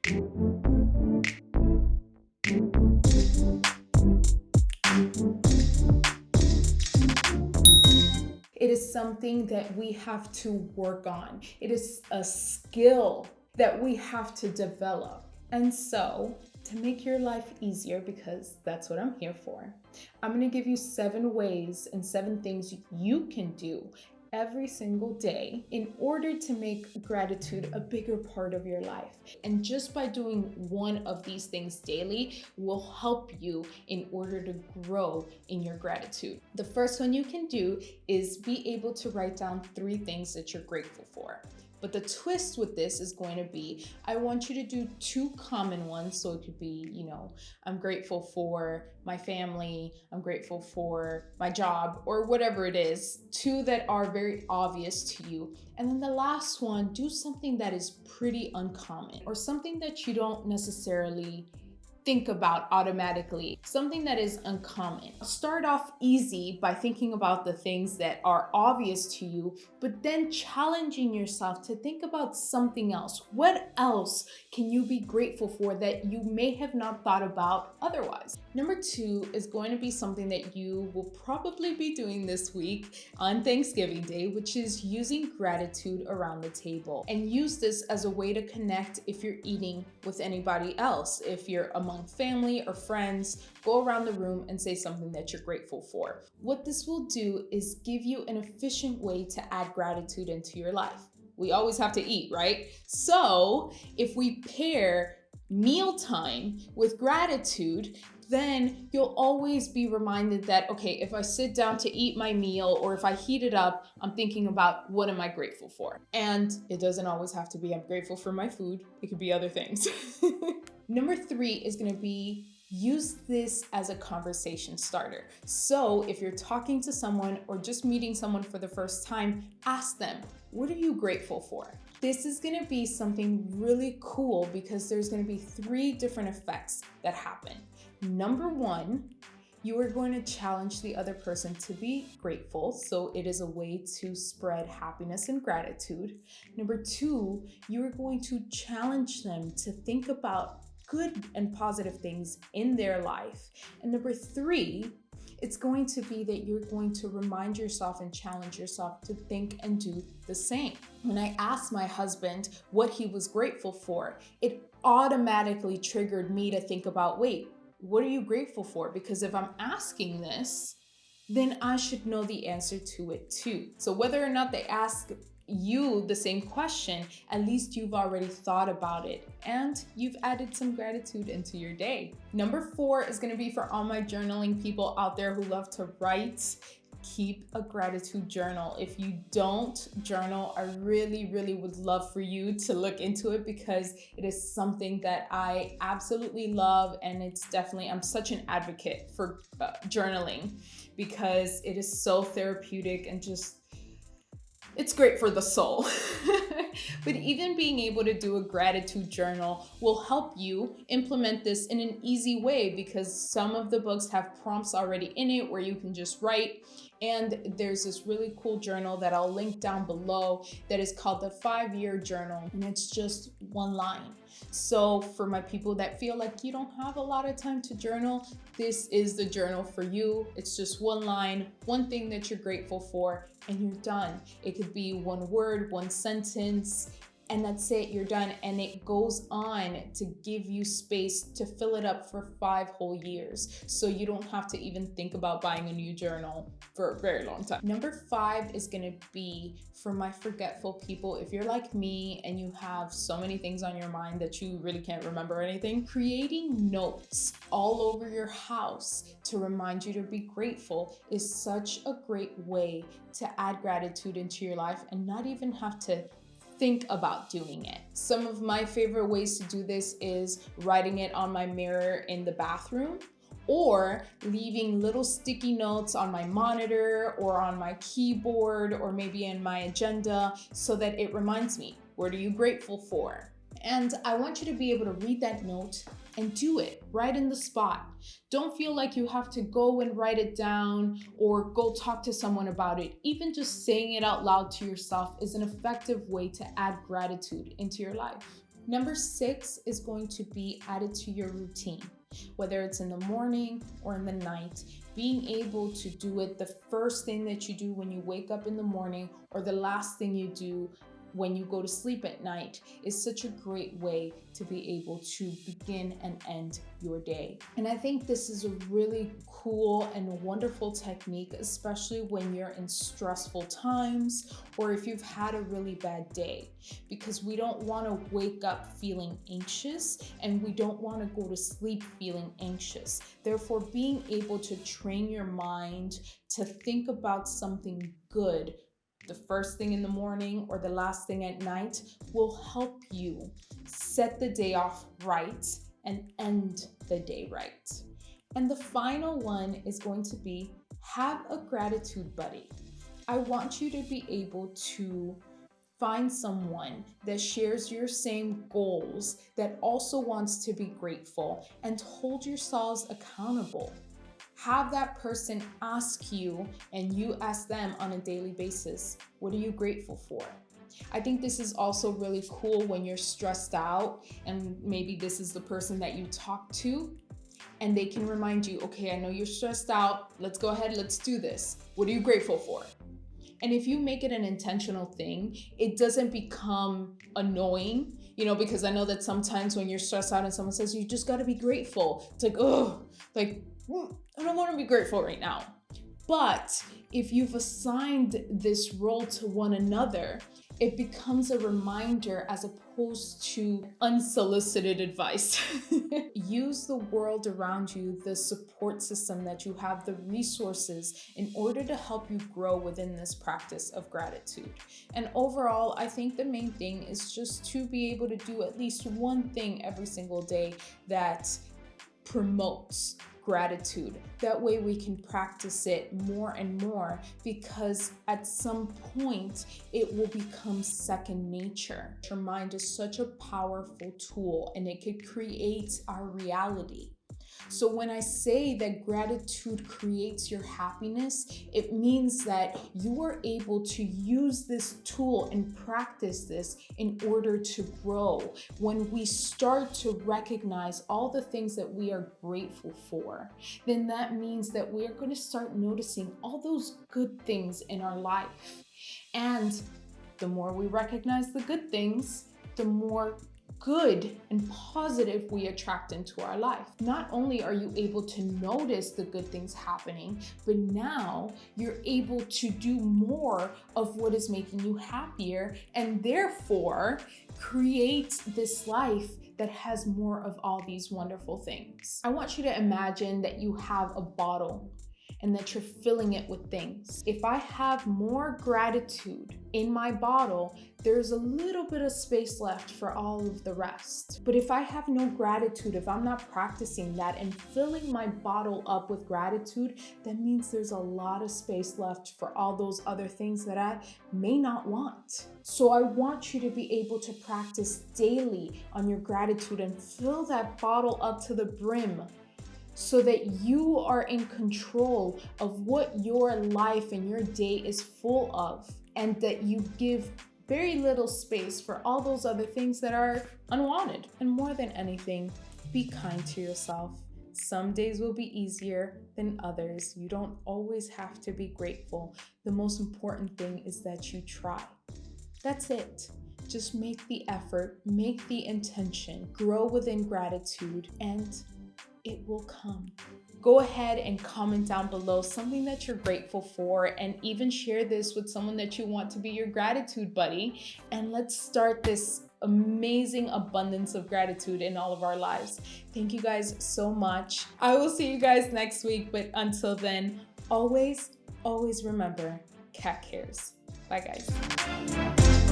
It is something that we have to work on. It is a skill that we have to develop. And so, to make your life easier, because that's what I'm here for, I'm going to give you 7 ways and 7 things you can do every single day in order to make gratitude a bigger part of your life. And just by doing one of these things daily will help you in order to grow in your gratitude. The first one you can do is be able to write down 3 things that you're grateful for. But the twist with this is going to be, I want you to do 2 common ones. So it could be, I'm grateful for my family, I'm grateful for my job, or whatever it is. 2 that are very obvious to you. And then the last one, do something that is pretty uncommon or something that you don't necessarily think about automatically, something that is uncommon. Start off easy by thinking about the things that are obvious to you, but then challenging yourself to think about something else. What else can you be grateful for that you may have not thought about otherwise? Number 2 is going to be something that you will probably be doing this week on Thanksgiving Day, which is using gratitude around the table. And use this as a way to connect if you're eating with anybody else. If you're among family or friends, go around the room and say something that you're grateful for. What this will do is give you an efficient way to add gratitude into your life. We always have to eat, right? So if we pair mealtime with gratitude, then you'll always be reminded that, okay, if I sit down to eat my meal or if I heat it up, I'm thinking about what am I grateful for? And it doesn't always have to be I'm grateful for my food. It could be other things. Number 3 is going to be use this as a conversation starter. So if you're talking to someone or just meeting someone for the first time, ask them, what are you grateful for? This is going to be something really cool because there's going to be 3 different effects that happen. Number 1, you are going to challenge the other person to be grateful. So it is a way to spread happiness and gratitude. Number 2, you are going to challenge them to think about good and positive things in their life. And number 3, it's going to be that you're going to remind yourself and challenge yourself to think and do the same. When I asked my husband what he was grateful for, it automatically triggered me to think about, wait, what are you grateful for? Because if I'm asking this, then I should know the answer to it too. So whether or not they ask you the same question, at least you've already thought about it and you've added some gratitude into your day. Number 4 is going to be for all my journaling people out there who love to write. Keep a gratitude journal. If you don't journal, I really would love for you to look into it because it is something that I absolutely love, and it's definitely, I'm such an advocate for journaling because it is so therapeutic and just it's great for the soul. But even being able to do a gratitude journal will help you implement this in an easy way because some of the books have prompts already in it where you can just write. And there's this really cool journal that I'll link down below that is called the 5-year journal. And it's just 1 line. So for my people that feel like you don't have a lot of time to journal, this is the journal for you. It's just 1 line, 1 thing that you're grateful for, and you're done. It could be 1 word, 1 sentence, and that's it, you're done. And it goes on to give you space to fill it up for 5 whole years. So you don't have to even think about buying a new journal for a very long time. Number 5 is gonna be for my forgetful people. If you're like me and you have so many things on your mind that you really can't remember anything, creating notes all over your house to remind you to be grateful is such a great way to add gratitude into your life and not even have to think about doing it. Some of my favorite ways to do this is writing it on my mirror in the bathroom or leaving little sticky notes on my monitor or on my keyboard or maybe in my agenda so that it reminds me, what are you grateful for? And I want you to be able to read that note and do it right in the spot. Don't feel like you have to go and write it down or go talk to someone about it. Even just saying it out loud to yourself is an effective way to add gratitude into your life. Number 6 is going to be added to your routine, whether it's in the morning or in the night. Being able to do it the first thing that you do when you wake up in the morning or the last thing you do when you go to sleep at night is such a great way to be able to begin and end your day. And I think this is a really cool and wonderful technique, especially when you're in stressful times or if you've had a really bad day, because we don't want to wake up feeling anxious and we don't want to go to sleep feeling anxious. Therefore, being able to train your mind to think about something good the first thing in the morning or the last thing at night will help you set the day off right and end the day right. And the final one is going to be have a gratitude buddy. I want you to be able to find someone that shares your same goals, that also wants to be grateful, and hold yourselves accountable. Have that person ask you and you ask them on a daily basis, what are you grateful for? I think this is also really cool when you're stressed out and maybe this is the person that you talk to and they can remind you, okay, I know you're stressed out. Let's go ahead, let's do this. What are you grateful for? And if you make it an intentional thing, it doesn't become annoying, because I know that sometimes when you're stressed out and someone says, you just gotta be grateful. It's like, oh, I don't want to be grateful right now. But if you've assigned this role to one another, it becomes a reminder as opposed to unsolicited advice. Use the world around you, the support system that you have, the resources in order to help you grow within this practice of gratitude. And overall, I think the main thing is just to be able to do at least one thing every single day that promotes gratitude. That way we can practice it more and more, because at some point it will become second nature. Your mind is such a powerful tool and it could create our reality. So when I say that gratitude creates your happiness, it means that you are able to use this tool and practice this in order to grow. When we start to recognize all the things that we are grateful for, then that means that we are going to start noticing all those good things in our life. And the more we recognize the good things, the more good and positive we attract into our life. Not only are you able to notice the good things happening, but now you're able to do more of what is making you happier and therefore create this life that has more of all these wonderful things. I want you to imagine that you have a bottle and that you're filling it with things. If I have more gratitude in my bottle, there's a little bit of space left for all of the rest. But if I have no gratitude, if I'm not practicing that and filling my bottle up with gratitude, that means there's a lot of space left for all those other things that I may not want. So I want you to be able to practice daily on your gratitude and fill that bottle up to the brim, so that you are in control of what your life and your day is full of, and that you give very little space for all those other things that are unwanted. And more than anything, be kind to yourself. Some days will be easier than others. You don't always have to be grateful. The most important thing is that you try. That's it. Just make the effort, make the intention, grow within gratitude, and it will come. Go ahead and comment down below something that you're grateful for, and even share this with someone that you want to be your gratitude buddy. And let's start this amazing abundance of gratitude in all of our lives. Thank you guys so much. I will see you guys next week, but until then, always remember, cat cares. Bye guys.